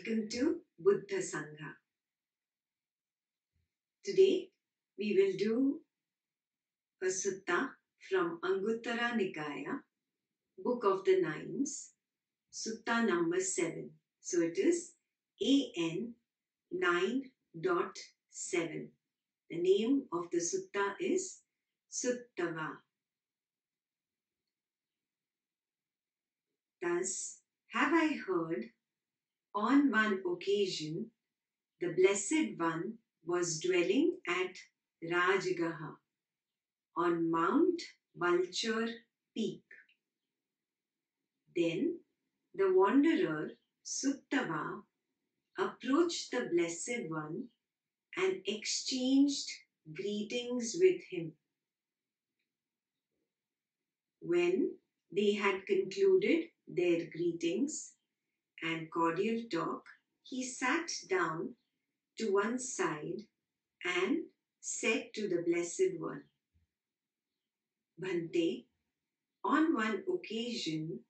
Welcome to Buddha Sangha. Today we will do a sutta from Anguttara Nikaya, Book of the Nines, Sutta number 7. So it is AN 9.7. The name of the sutta is Sutava. Thus, have I heard, on one occasion, the Blessed One was dwelling at Rajgaha on Mount Vulture Peak. Then the wanderer Sutava approached the Blessed One and exchanged greetings with him. When they had concluded their greetings and cordial talk, he sat down to one side and said to the Blessed One, Bhante, on one occasion,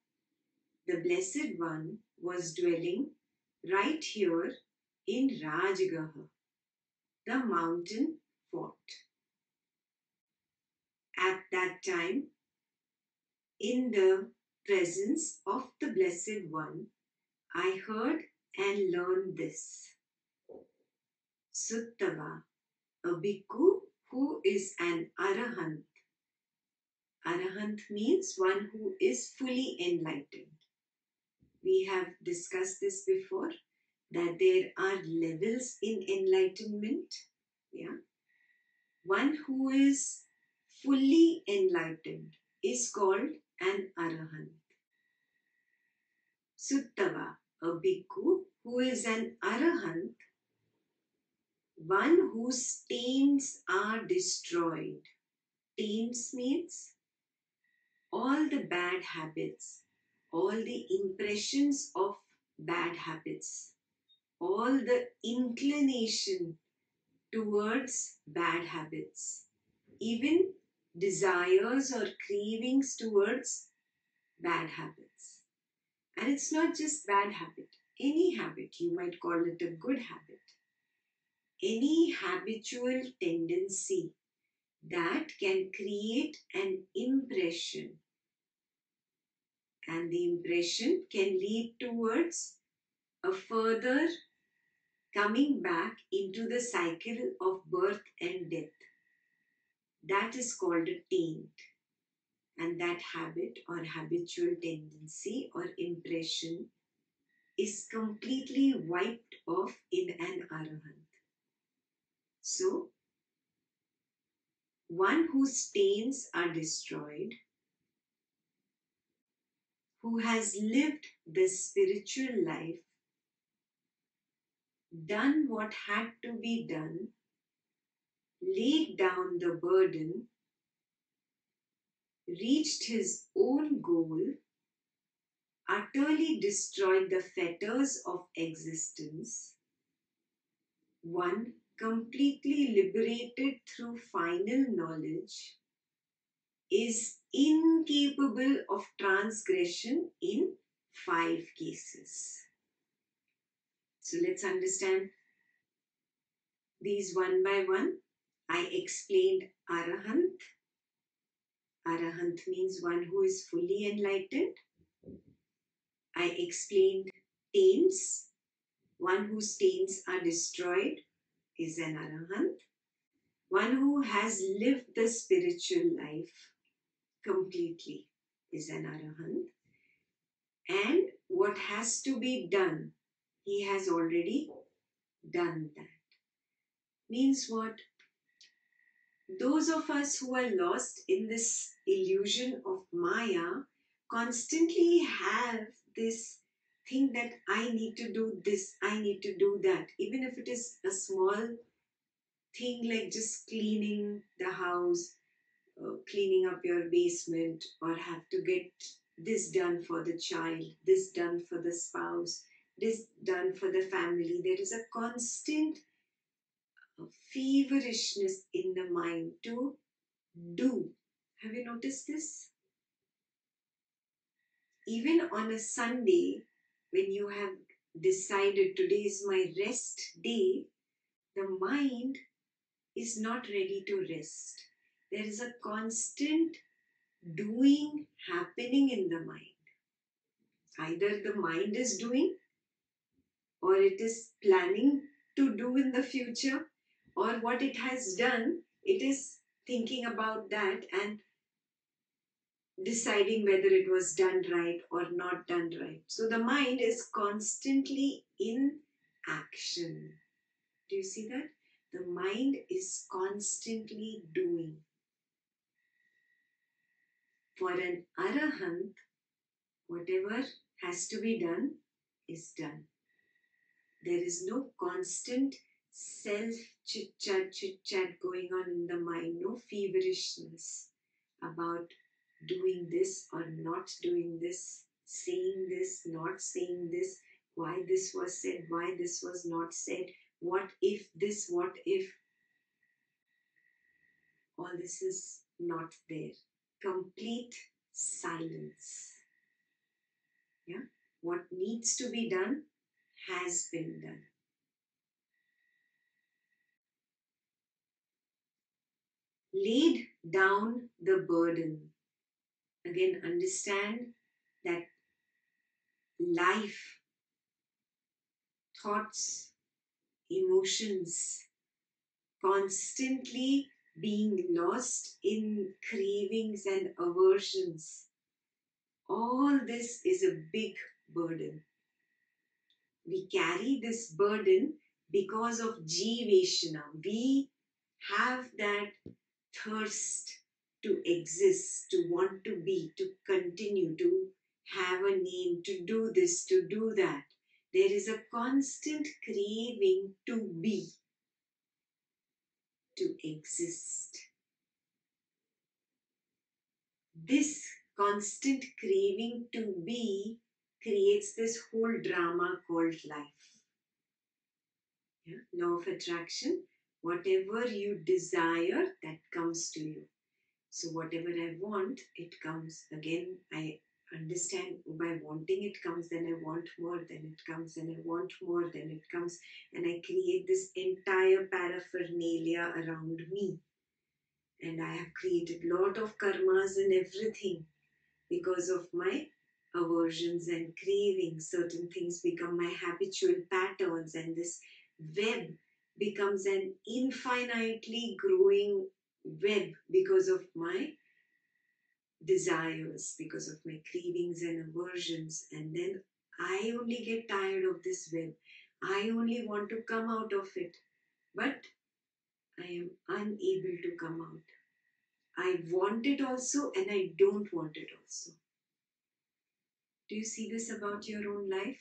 the Blessed One was dwelling right here in Rajgaha, the mountain fort. At that time, in the presence of the Blessed One, I heard and learned this. Sutava, a bhikkhu who is an arahant. Arahant means one who is fully enlightened. We have discussed this before, that there are levels in enlightenment. Yeah. One who is fully enlightened is called an arahant. Sutava, a bhikkhu who is an arahant, one whose stains are destroyed. Stains means all the bad habits, all the impressions of bad habits, all the inclination towards bad habits, even desires or cravings towards bad habits. And it's not just bad habit, any habit, you might call it a good habit. Any habitual tendency that can create an impression, and the impression can lead towards a further coming back into the cycle of birth and death. That is called a taint. And that habit or habitual tendency or impression is completely wiped off in an arahant. So, one whose stains are destroyed, who has lived the spiritual life, done what had to be done, laid down the burden, reached his own goal, utterly destroyed the fetters of existence, one completely liberated through final knowledge, is incapable of transgression in 5 cases. So let's understand these one by one. I explained arahant. Arahant means one who is fully enlightened. I explained taints. One whose taints are destroyed is an arahant. One who has lived the spiritual life completely is an arahant. And what has to be done, he has already done that. Means what? Those of us who are lost in this illusion of Maya constantly have this thing that I need to do this, I need to do that. Even if it is a small thing like just cleaning the house, cleaning up your basement, or have to get this done for the child, this done for the spouse, this done for the family. There is a constant feverishness in the mind to do. Have you noticed this? Even on a Sunday, when you have decided today is my rest day, the mind is not ready to rest. There is a constant doing happening in the mind. Either the mind is doing, or it is planning to do in the future, or what it has done, it is thinking about that and deciding whether it was done right or not done right. So the mind is constantly in action. Do you see that? The mind is constantly doing. For an arahant, whatever has to be done is done. There is no constant self chit chat going on in the mind, no feverishness about doing this or not doing this, saying this, not saying this, why this was said, why this was not said, what if this, what if. All this is not there. Complete silence. Yeah? What needs to be done has been done. Laid down the burden. Again, understand that life, thoughts, emotions, constantly being lost in cravings and aversions, all this is a big burden. We carry this burden because of jiveshana. We have that thirst to exist, to want to be, to continue, to have a name, to do this, to do that. There is a constant craving to be, to exist. This constant craving to be creates this whole drama called life. Yeah? Law of attraction, whatever you desire, that comes to you. So whatever I want, it comes. Again, I understand by wanting it comes, then I want more, then it comes, and I want more, then it comes. And I create this entire paraphernalia around me. And I have created a lot of karmas and everything because of my aversions and cravings. Certain things become my habitual patterns, and this web becomes an infinitely growing web because of my desires, because of my cravings and aversions. And then I only get tired of this web. I only want to come out of it, but I am unable to come out. I want it also, and I don't want it also. Do you see this about your own life?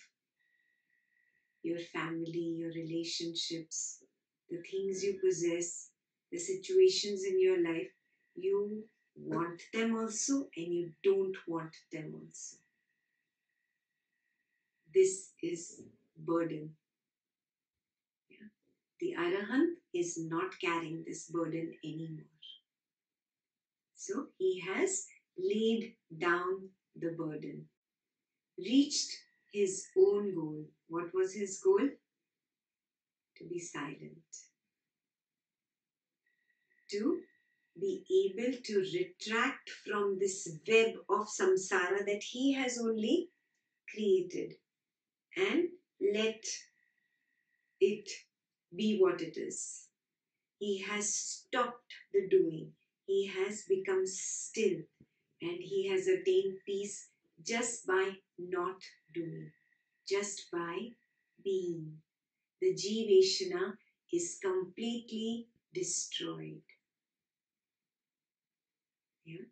Your family, your relationships, the things you possess, the situations in your life, you want them also and you don't want them also. This is burden. Yeah? The Arahant is not carrying this burden anymore. So he has laid down the burden, reached his own goal. What was his goal? To be silent. To be able to retract from this web of samsara that he has only created and let it be what it is. He has stopped the doing. He has become still and he has attained peace just by not doing, just by being. The Jiveshana is completely destroyed. Yeah?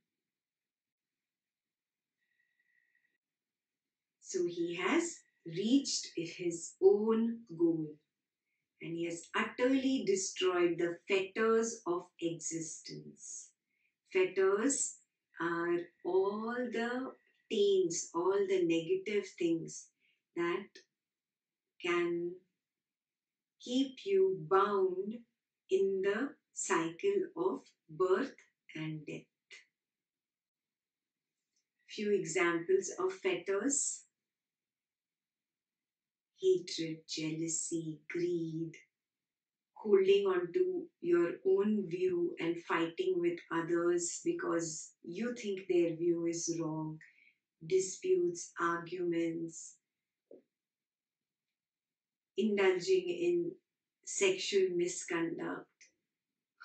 So he has reached his own goal and he has utterly destroyed the fetters of existence. Fetters are all the taints, all the negative things that can keep you bound in the cycle of birth and death. Few examples of fetters. hatred, jealousy, greed, holding on to your own view and fighting with others because you think their view is wrong, disputes, arguments, indulging in sexual misconduct,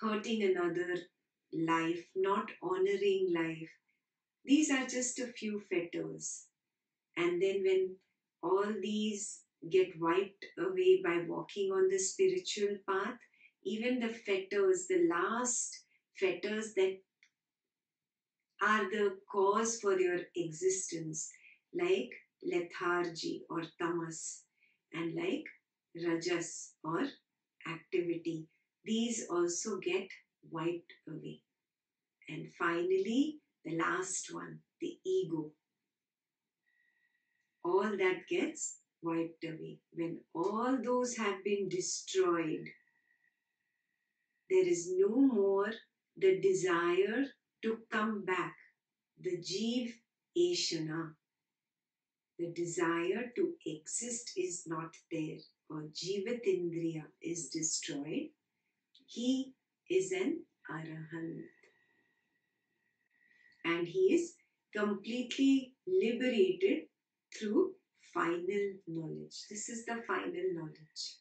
hurting another life, not honoring life. These are just a few fetters. And then when all these get wiped away by walking on the spiritual path, even the fetters, the last fetters that are the cause for your existence, like lethargy or tamas, and like rajas or activity, these also get wiped away. And finally, the last one, the ego, all that gets wiped away. When all those have been destroyed, there is no more the desire to come back, the jiv eshana, the desire to exist is not there, or jivatindriya is destroyed. He is an arahant, and he is completely liberated through final knowledge. This is the final knowledge.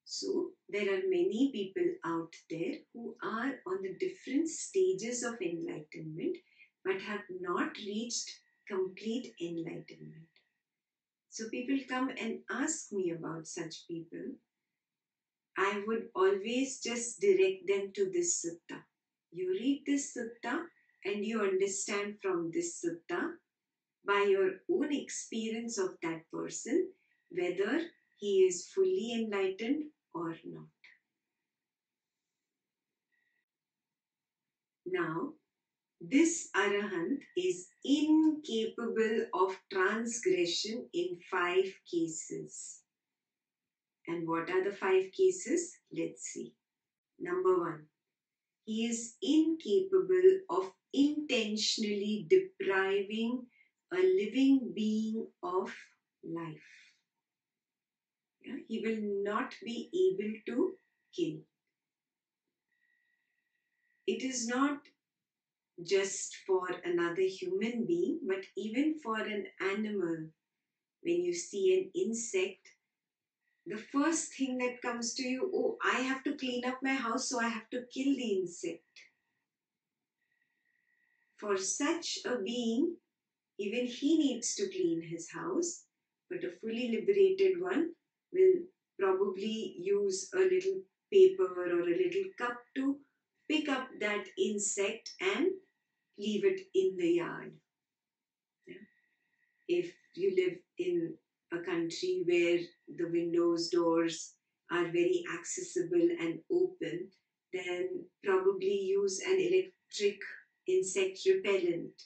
So, there are many people out there who are on the different stages of enlightenment but have not reached complete enlightenment. So, people come and ask me about such people. I would always just direct them to this sutta. You read this sutta and you understand from this sutta by your own experience of that person whether he is fully enlightened or not. Now, this arahant is incapable of transgression in 5 cases. And what are the 5 cases? Let's see. Number 1, he is incapable of intentionally depriving a living being of life. Yeah? He will not be able to kill. It is not just for another human being, but even for an animal. When you see an insect, the first thing that comes to you, oh, I have to clean up my house, so I have to kill the insect. For such a being, even he needs to clean his house, but a fully liberated one will probably use a little paper or a little cup to pick up that insect and leave it in the yard. Yeah. If you live in a country where the windows, doors are very accessible and open, then probably use an electric insect repellent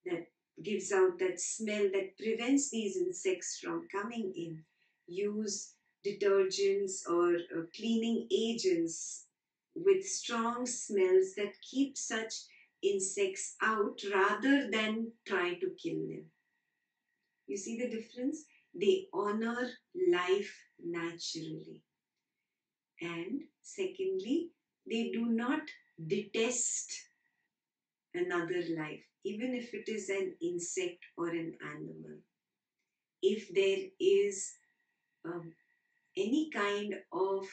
that gives out that smell that prevents these insects from coming in. Use detergents or cleaning agents with strong smells that keep such insects out rather than try to kill them. You see the difference? They honor life naturally. And secondly, they do not detest another life, even if it is an insect or an animal. If there is any kind of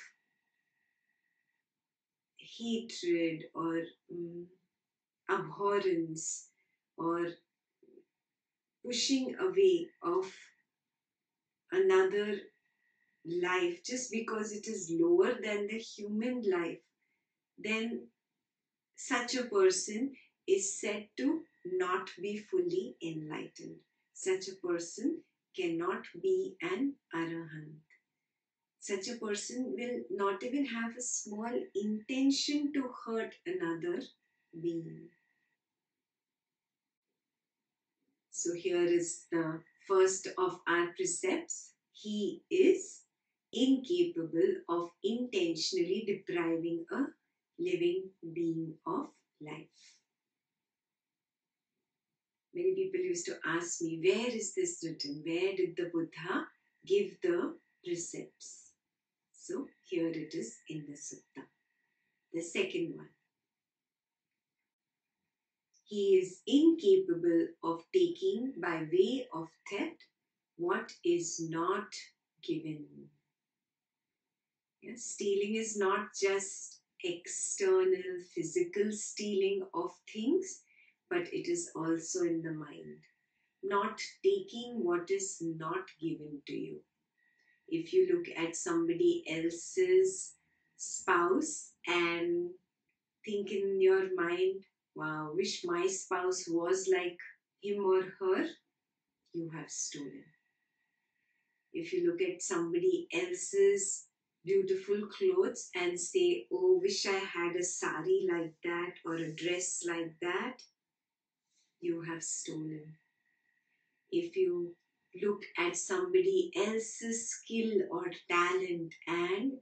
hatred or abhorrence or pushing away of another life just because it is lower than the human life, then such a person is said to not be fully enlightened. Such a person cannot be an arahant. Such a person will not even have a small intention to hurt another being. So here is the first of our precepts. He is incapable of intentionally depriving a living being of life. Many people used to ask me, where is this written? Where did the Buddha give the precepts. So here it is in the Sutta. The second one. He is incapable of taking by way of theft what is not given. Yes, stealing is not just external physical stealing of things, but it is also in the mind. Not taking what is not given to you. If you look at somebody else's spouse and think in your mind, wow, wish my spouse was like him or her, you have stolen. If you look at somebody else's beautiful clothes and say, oh, wish I had a sari like that or a dress like that, you have stolen. If you look at somebody else's skill or talent and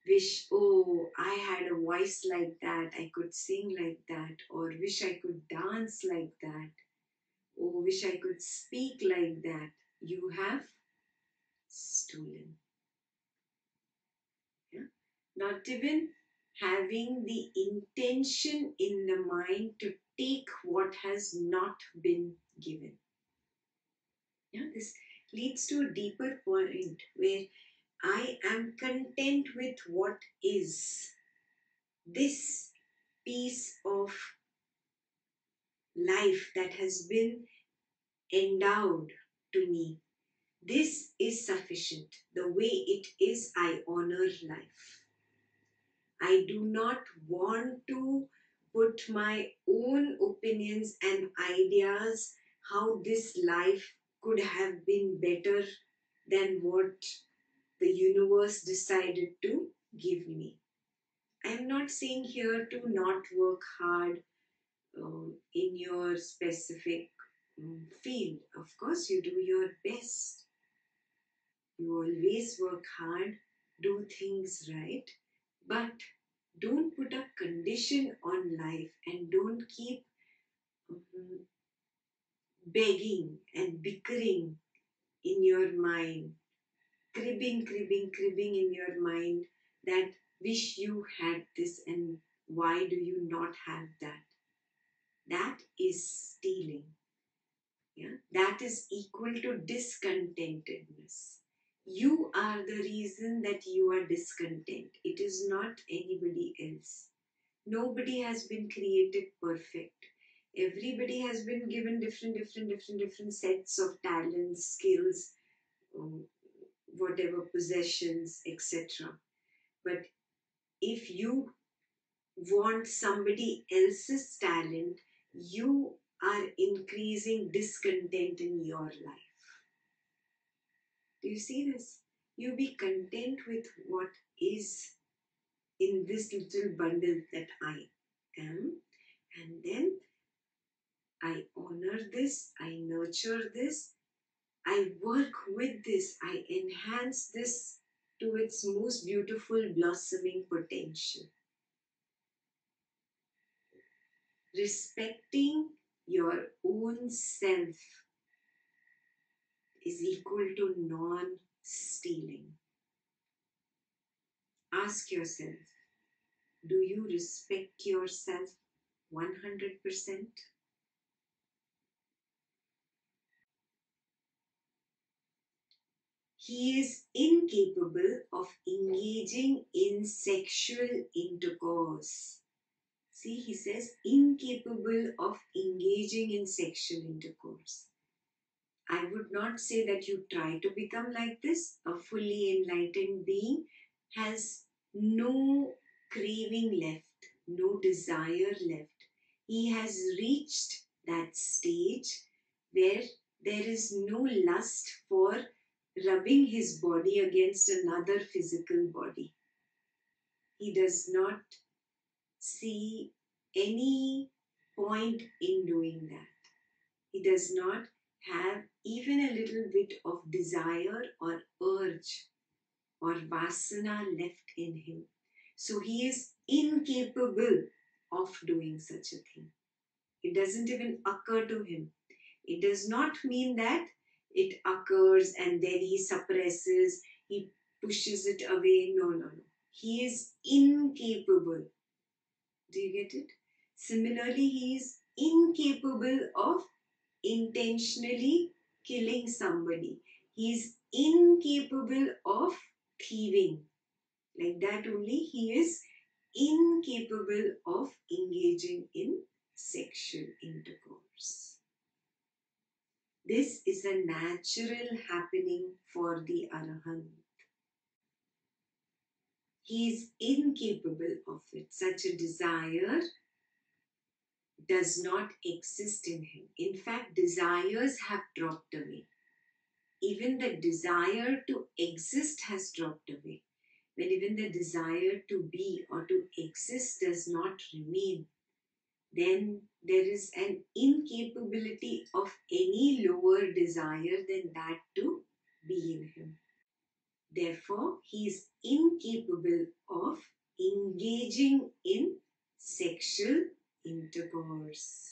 wish, oh, I had a voice like that, I could sing like that, or wish I could dance like that, or wish I could speak like that, you have stolen. Yeah? Not even having the intention in the mind to take what has not been given. Yeah, this leads to a deeper point where I am content with what is. This piece of life that has been endowed to me. This is sufficient. The way it is, I honor life. I do not want to put my own opinions and ideas how this life could have been better than what the universe decided to give me. I am not saying here to not work hard in your specific field. Of course, you do your best. You always work hard, do things right, but don't put a condition on life and don't keep um, begging and bickering in your mind, cribbing in your mind that wish you had this and why do you not have that? That is stealing. Yeah, that is equal to discontentedness. You are the reason that you are discontent. It is not anybody else. Nobody has been created perfect. Everybody has been given different sets of talents, skills, um, whatever possessions, etc. But if you want somebody else's talent, you are increasing discontent in your life. Do you see this? You be content with what is in this little bundle that I am, and then I honor this, I nurture this, I work with this, I enhance this to its most beautiful blossoming potential. Respecting your own self is equal to non stealing. Ask yourself, do you respect yourself 100%? He is incapable of engaging in sexual intercourse. See, he says incapable of engaging in sexual intercourse. I would not say that you try to become like this. A fully enlightened being has no craving left, no desire left. He has reached that stage where there is no lust for rubbing his body against another physical body. He does not see any point in doing that. He does not have even a little bit of desire or urge or vasana left in him. So he is incapable of doing such a thing. It doesn't even occur to him. It does not mean that it occurs and then he suppresses, he pushes it away. No, no, no. He is incapable. Do you get it? Similarly, he is incapable of intentionally killing somebody. He is incapable of thieving. Like that only, he is incapable of engaging in sexual intercourse. This is a natural happening for the Arahant. He is incapable of it. Such a desire does not exist in him. In fact, desires have dropped away. Even the desire to exist has dropped away. When even the desire to be or to exist does not remain, then there is an incapability of any lower desire than that to be in him. Therefore, he is incapable of engaging in sexual intercourse.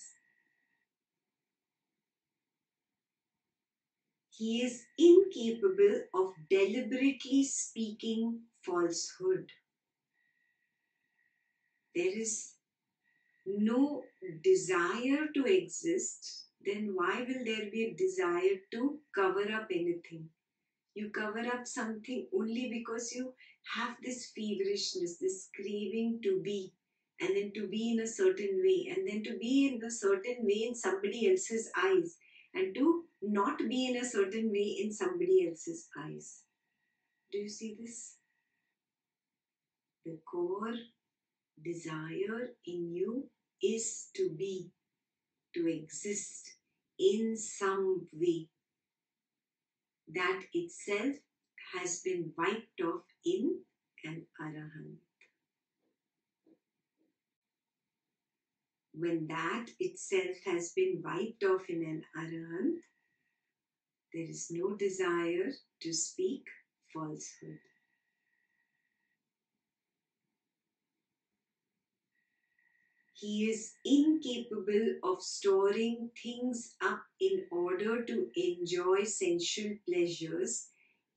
He is incapable of deliberately speaking falsehood. There is no desire to exist, then why will there be a desire to cover up anything? You cover up something only because you have this feverishness, this craving to be, and then to be in a certain way, and then to be in a certain way in somebody else's eyes, and to not be in a certain way in somebody else's eyes. Do you see this? The core desire in you is to be, to exist in some way. That itself has been wiped off in an Arahant. When that itself has been wiped off in an Arahant, there is no desire to speak falsehood. He is incapable of storing things up in order to enjoy sensual pleasures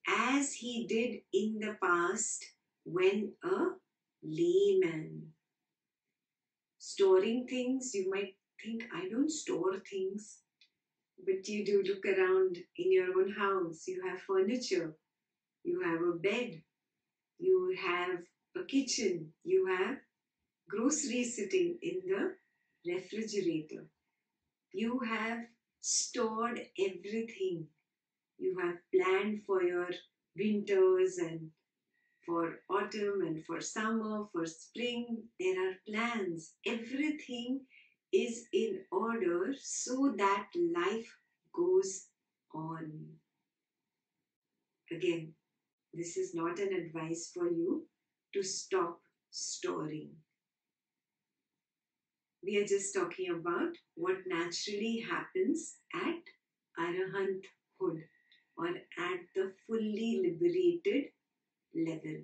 as he did in the past when a layman. Storing things, you might think, I don't store things, but you do look around in your own house. You have furniture, you have a bed, you have a kitchen, you have groceries sitting in the refrigerator. You have stored everything. You have planned for your winters and for autumn and for summer, for spring. There are plans. Everything is in order so that life goes on. Again, this is not an advice for you to stop storing. We are just talking about what naturally happens at Arahanthood or at the fully liberated level.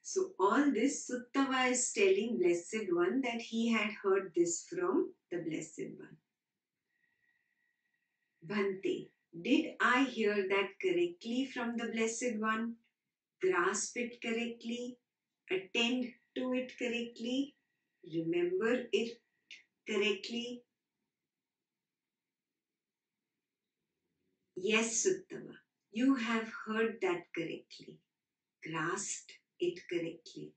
So all this Sutava is telling Blessed One that he had heard this from the Blessed One. Bhante, did I hear that correctly from the Blessed One? Grasp it correctly? Attend to it correctly? Remember it correctly? Yes, Sutava, you have heard that correctly, grasped it correctly,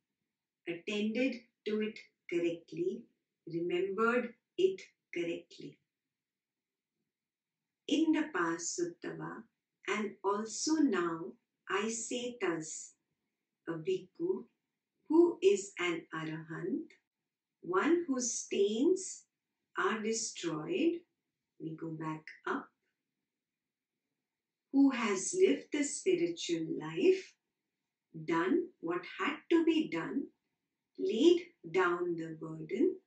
attended to it correctly, remembered it correctly. In the past, Sutava, and also now, I say thus, a bhikkhu who is an arahant, one whose stains are destroyed, we go back up, who has lived the spiritual life, done what had to be done, laid down the burden,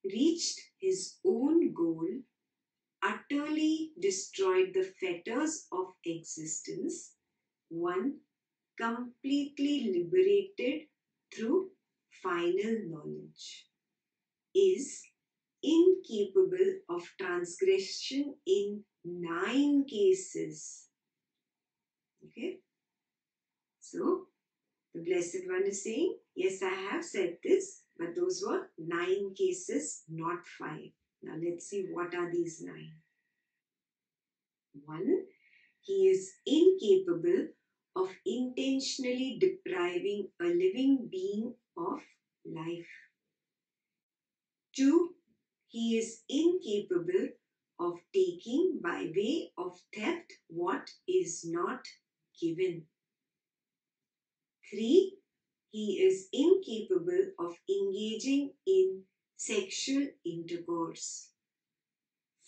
reached his own goal, utterly destroyed the fetters of existence, one completely liberated through final knowledge, is incapable of transgression in 9 cases. Okay? So, the Blessed One is saying, yes, I have said this, but those were 9 cases, not 5. Now, let's see what are these 9. 1. He is incapable of intentionally depriving a living being of life. 2. He is incapable of taking by way of theft what is not given. 3. He is incapable of engaging in sexual intercourse.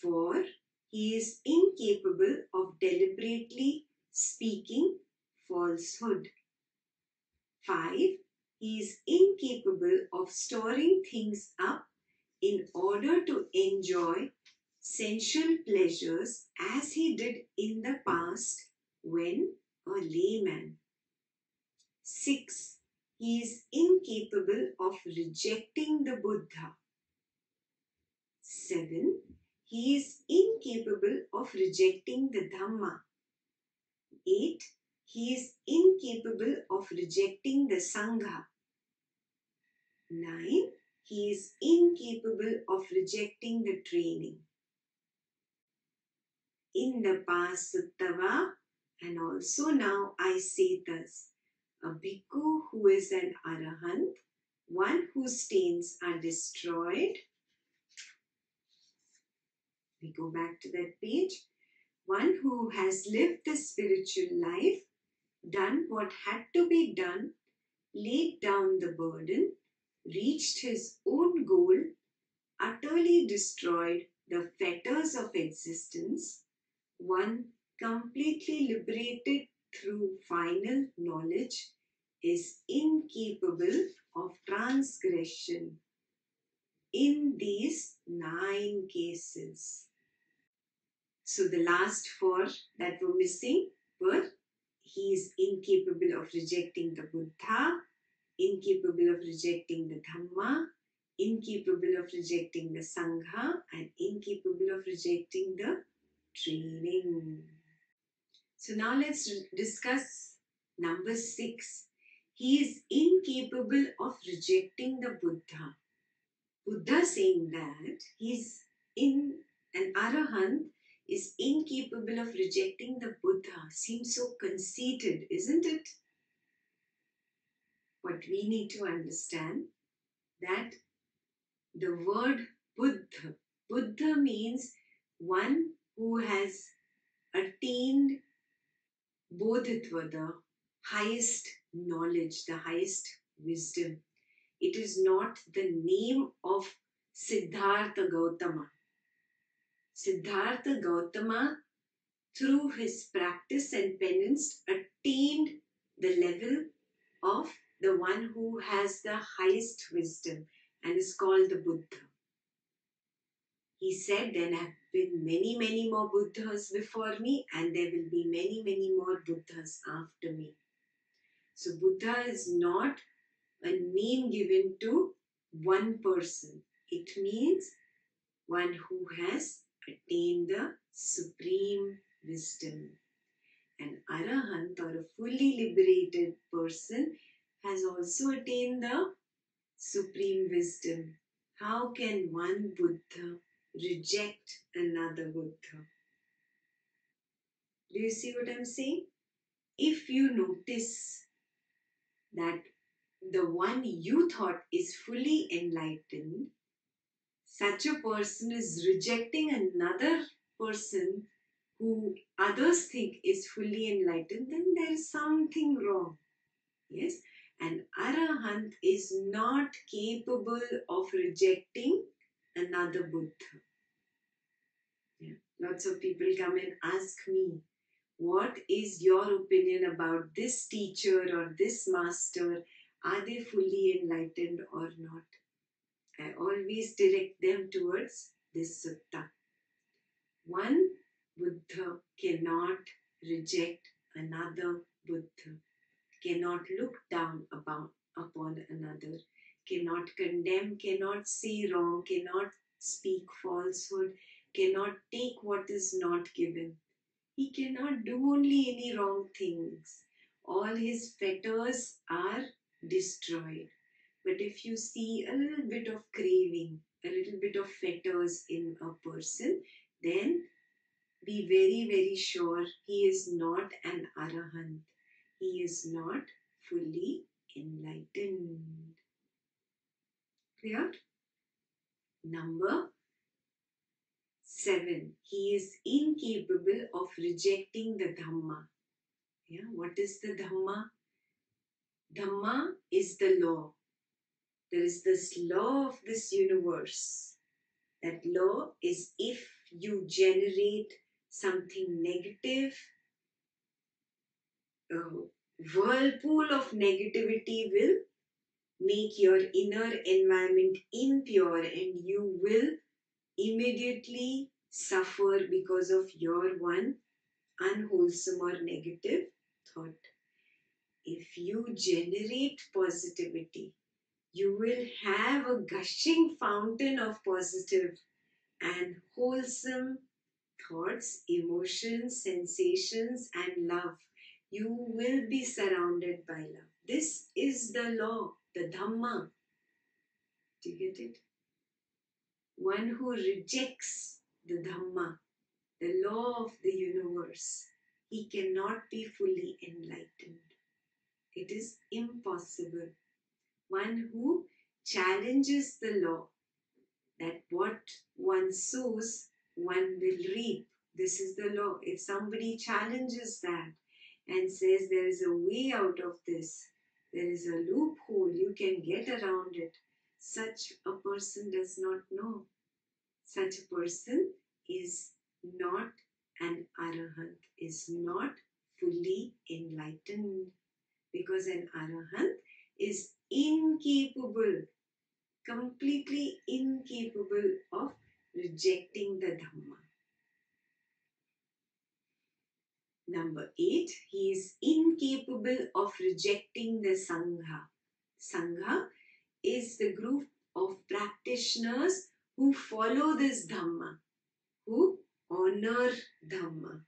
4. He is incapable of deliberately speaking falsehood. 5. He is incapable of storing things up in order to enjoy sensual pleasures as he did in the past when a layman. 6. He is incapable of rejecting the Buddha. 7. He is incapable of rejecting the Dhamma. 8. He is incapable of rejecting the Sangha. 9. He is incapable of rejecting the training. In the past Sutava and also now I say thus, a bhikkhu who is an arahant, one whose stains are destroyed. We go back to that page. One who has lived the spiritual life, done what had to be done, laid down the burden, reached his own goal, utterly destroyed the fetters of existence, one completely liberated through final knowledge, is incapable of transgression in these 9 cases. So the last 4 that were missing were, he is incapable of rejecting the Buddha, incapable of rejecting the Dhamma, incapable of rejecting the Sangha, and incapable of rejecting the training. So now let's discuss number 6. He is incapable of rejecting the Buddha. Buddha saying that he's in an arahant is incapable of rejecting the Buddha seems so conceited, isn't it? But we need to understand that the word Buddha means one who has attained bodhitva, the highest knowledge, the highest wisdom. It is not the name of Siddhartha Gautama. Siddhartha Gautama, through his practice and penance, attained the level of the one who has the highest wisdom and is called the Buddha. He said, there have been many, many more Buddhas before me, and there will be many, many more Buddhas after me. So Buddha is not a name given to one person. It means one who has attained the supreme wisdom. An arahant or a fully liberated person has also attained the supreme wisdom. How can one Buddha reject another Buddha? Do you see what I'm saying? If you notice that the one you thought is fully enlightened, such a person is rejecting another person who others think is fully enlightened, then there is something wrong. Yes? An arahant is not capable of rejecting another Buddha. Yeah. Lots of people come and ask me, what is your opinion about this teacher or this master? Are they fully enlightened or not? I always direct them towards this sutta. One Buddha cannot reject another Buddha, cannot look down upon another, cannot condemn, cannot say wrong, cannot speak falsehood, cannot take what is not given. He cannot do only any wrong things. All his fetters are destroyed. But if you see a little bit of craving, a little bit of fetters in a person, then be very, very sure he is not an arahant. He is not fully enlightened. Clear? Number 7. He is incapable of rejecting the Dhamma. Yeah, what is the Dhamma? Dhamma is the law. There is this law of this universe. That law is if you generate something negative, a whirlpool of negativity will make your inner environment impure and you will immediately suffer because of your one unwholesome or negative thought. If you generate positivity, you will have a gushing fountain of positive and wholesome thoughts, emotions, sensations, and love. You will be surrounded by love. This is the law, the Dhamma. Do you get it? One who rejects the Dhamma, the law of the universe, he cannot be fully enlightened. It is impossible. One who challenges the law, that what one sows, one will reap. This is the law. If somebody challenges that and says there is a way out of this, there is a loophole, you can get around it, such a person does not know. Such a person is not an arahant, is not fully enlightened, because an arahant is incapable, completely incapable of rejecting the Dhamma. Number 8, he is incapable of rejecting the Sangha. Sangha is the group of practitioners who follow this Dhamma, who honor Dhamma,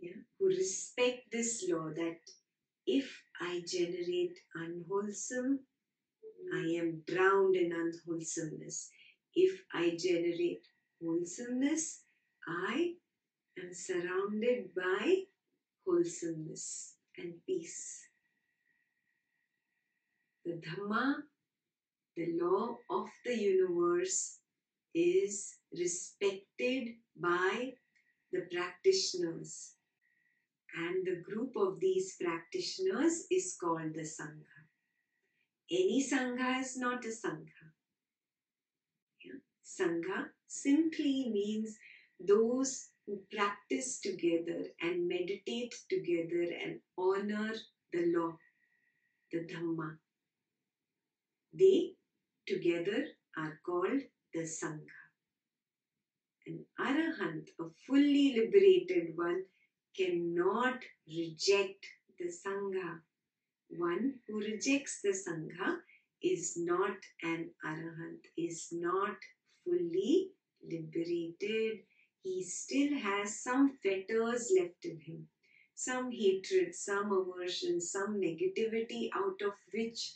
yeah, who respect this law that if I generate unwholesome, I am drowned in unwholesomeness. If I generate wholesomeness, I am surrounded by wholesomeness and peace. The Dhamma, the law of the universe, is respected by the practitioners. And the group of these practitioners is called the Sangha. Any Sangha is not a Sangha. Yeah? Sangha simply means those who practice together and meditate together and honor the law, the Dhamma. They together are called the Sangha. An Arahant, a fully liberated one, cannot reject the Sangha. One who rejects the Sangha is not an Arahant, is not fully liberated. He still has some fetters left in him, some hatred, some aversion, some negativity out of which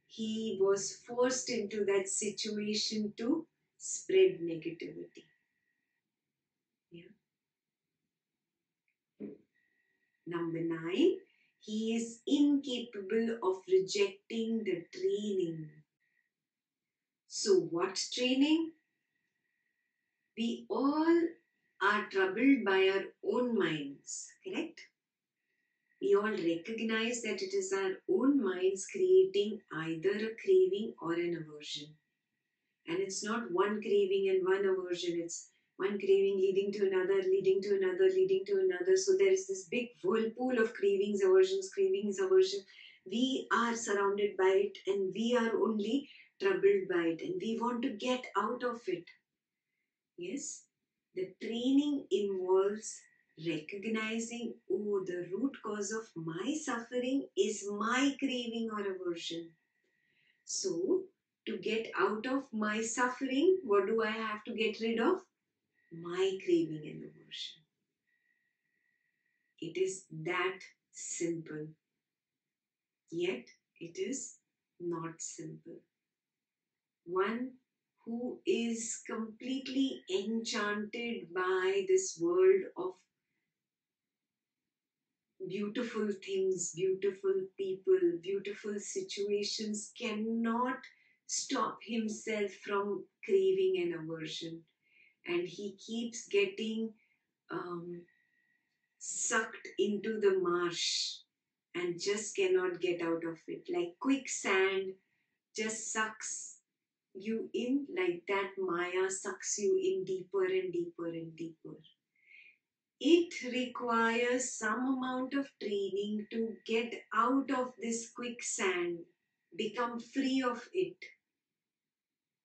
he was forced into that situation to spread negativity. Yeah. Number 9, he is incapable of rejecting the training. So, what training? We all are troubled by our own minds, correct? We all recognize that it is our own minds creating either a craving or an aversion. And it's not one craving and one aversion, it's one craving leading to another, leading to another, leading to another. So there is this big whirlpool of cravings, aversions, aversion. We are surrounded by it and we are only troubled by it and we want to get out of it. Yes, the training involves recognizing, oh, the root cause of my suffering is my craving or aversion. So, To get out of my suffering, what do I have to get rid of? My craving and aversion. It is that simple. Yet it is not simple. One who is completely enchanted by this world of beautiful things, beautiful people, beautiful situations cannot stop himself from craving and aversion. And he keeps getting um, sucked into the marsh and just cannot get out of it. Like quicksand just sucks you in, like that Maya sucks you in deeper and deeper and deeper. It requires some amount of training to get out of this quicksand, become free of it.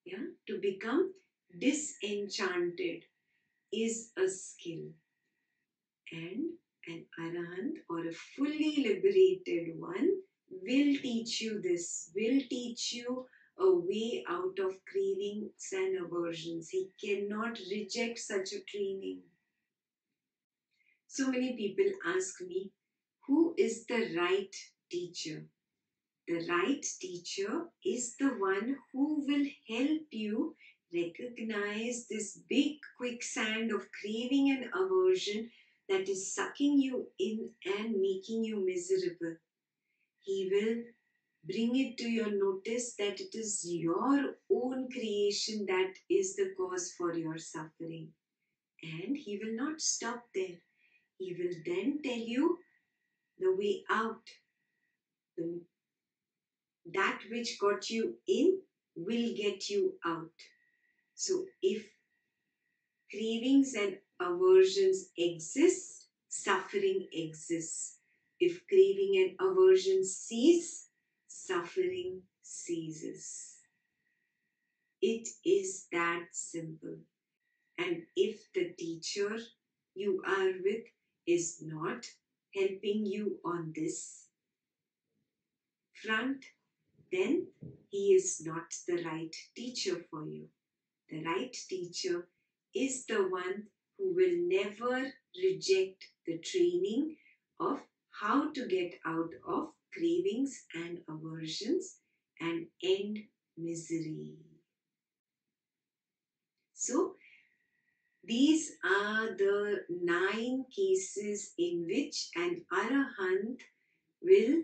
Yeah, to become disenchanted is a skill, and an arahant or a fully liberated one will teach you this, will teach you a way out of cravings and aversions. He cannot reject such a training. So many people ask me, who is the right teacher? The right teacher is the one who will help you recognize this big quicksand of craving and aversion that is sucking you in and making you miserable. He will bring it to your notice that it is your own creation that is the cause for your suffering. And he will not stop there. He will then tell you the way out. The, that which got you in will get you out. So if cravings and aversions exist, suffering exists. If craving and aversion cease, suffering ceases. It is that simple. And if the teacher you are with is not helping you on this front, then he is not the right teacher for you. The right teacher is the one who will never reject the training of how to get out of cravings and aversions and end misery. So, these are the 9 cases in which an arahant will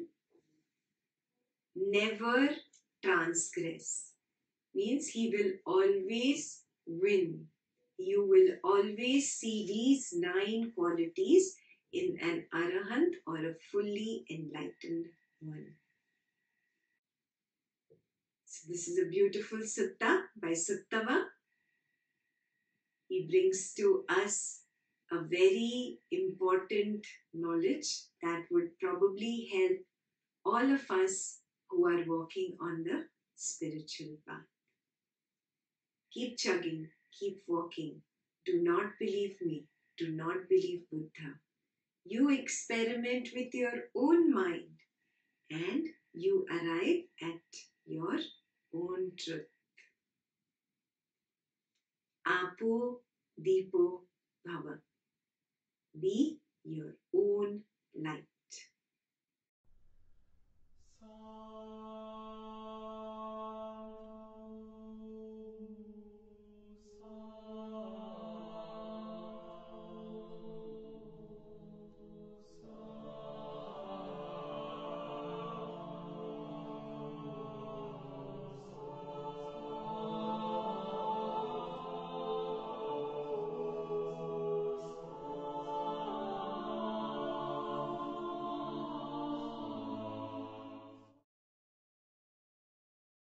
never transgress. Means he will always win. You will always see these 9 qualities in an arahant or a fully enlightened one. So this is a beautiful sutta by Sutava. He brings to us a very important knowledge that would probably help all of us who are walking on the spiritual path. Keep chugging, keep walking. Do not believe me, do not believe Buddha. You experiment with your own mind and you arrive at your own truth. Apo Dipo Bhava. Be your own